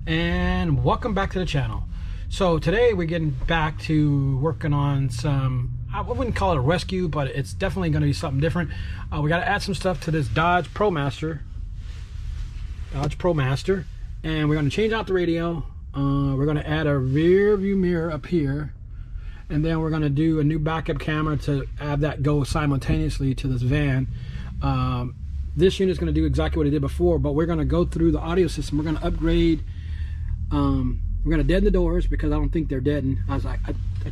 And welcome back to the channel. So today we're getting back to working on some, I wouldn't call it a rescue, but it's definitely going to be something different. We got to add some stuff to this Dodge Promaster, and we're going to change out the radio. We're going to add a rear view mirror up here, and then we're going to do a new backup camera to have that go simultaneously to this van. This unit is going to do exactly what it did before, but we're going to go through the audio system. We're going to upgrade. We're going to deaden the doors because I don't think they're deadened. I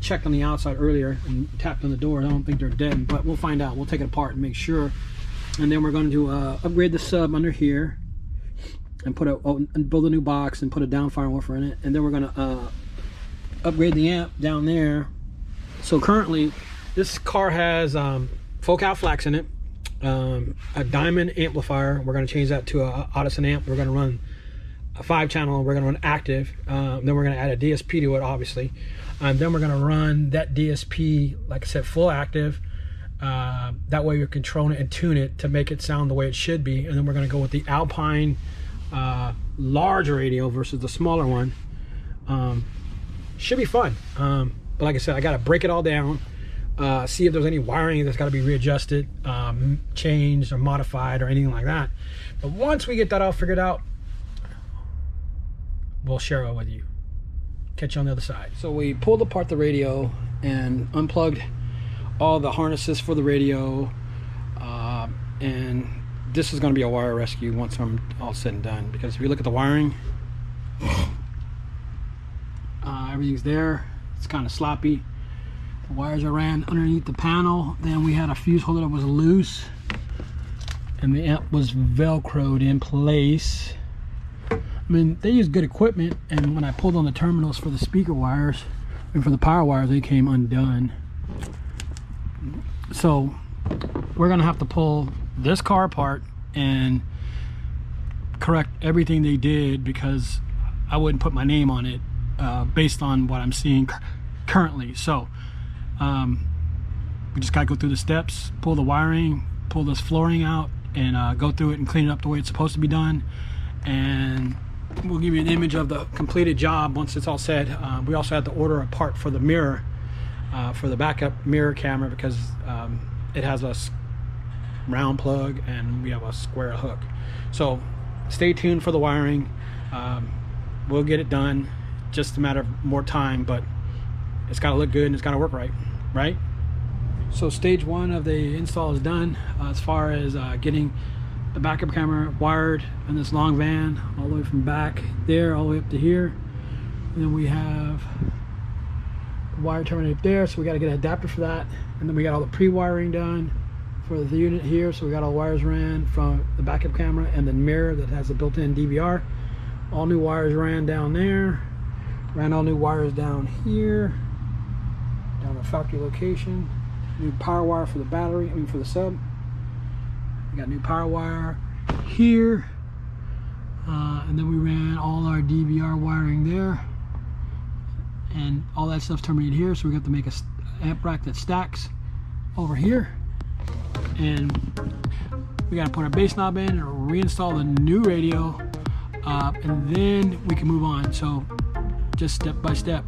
checked on the outside earlier and tapped on the door. I don't think they're deadened, but we'll find out. We'll take it apart and make sure. And then we're going to upgrade the sub under here and build a new box and put a downfire woofer in it. And then we're going to upgrade the amp down there. So currently, this car has Focal flax in it, a diamond amplifier. We're going to change that to a Audison amp. We're going to run a 5-channel. We're going to run active. Then we're going to add a DSP to it, obviously. And then we're going to run that DSP, like I said, full active. That way you're controlling it and tune it to make it sound the way it should be. And then we're going to go with the Alpine large radio versus the smaller one. Should be fun. But like I said, I got to break it all down, see if there's any wiring that's got to be readjusted, changed or modified or anything like that. But once we get that all figured out, we'll share it with you. Catch you on the other side. So we pulled apart the radio and unplugged all the harnesses for the radio, and this is going to be a wire rescue once I'm all said and done, because if you look at the wiring, everything's there. It's kind of sloppy. The wires are ran underneath the panel. Then we had a fuse holder that was loose, and the amp was velcroed in place. I mean, they use good equipment, and when I pulled on the terminals for the speaker wires and for the power wires, they came undone. So we're gonna have to pull this car apart and correct everything they did, because I wouldn't put my name on it based on what I'm seeing currently. So we just gotta go through the steps, pull the wiring, pull this flooring out, and go through it and clean it up the way it's supposed to be done. And we'll give you an image of the completed job once it's all said. We also had to order a part for the mirror, for the backup mirror camera, because it has a round plug and we have a square hook. So stay tuned for the wiring. We'll get it done. Just a matter of more time, but it's got to look good and it's got to work right? So stage 1 of the install is done, as far as getting the backup camera wired in this long van all the way from back there all the way up to here. And then we have the wire terminated there, so we got to get an adapter for that. And then we got all the pre-wiring done for the unit here, so we got all the wires ran from the backup camera and the mirror that has a built-in DVR. All new wires ran down there, ran all new wires down here, down the factory location. New power wire for the battery, for the sub. We got new power wire here, and then we ran all our DVR wiring there, and all that stuff's terminated here, so we got to make a amp rack that stacks over here, and we got to put our bass knob in and reinstall the new radio, and then we can move on. So just step by step.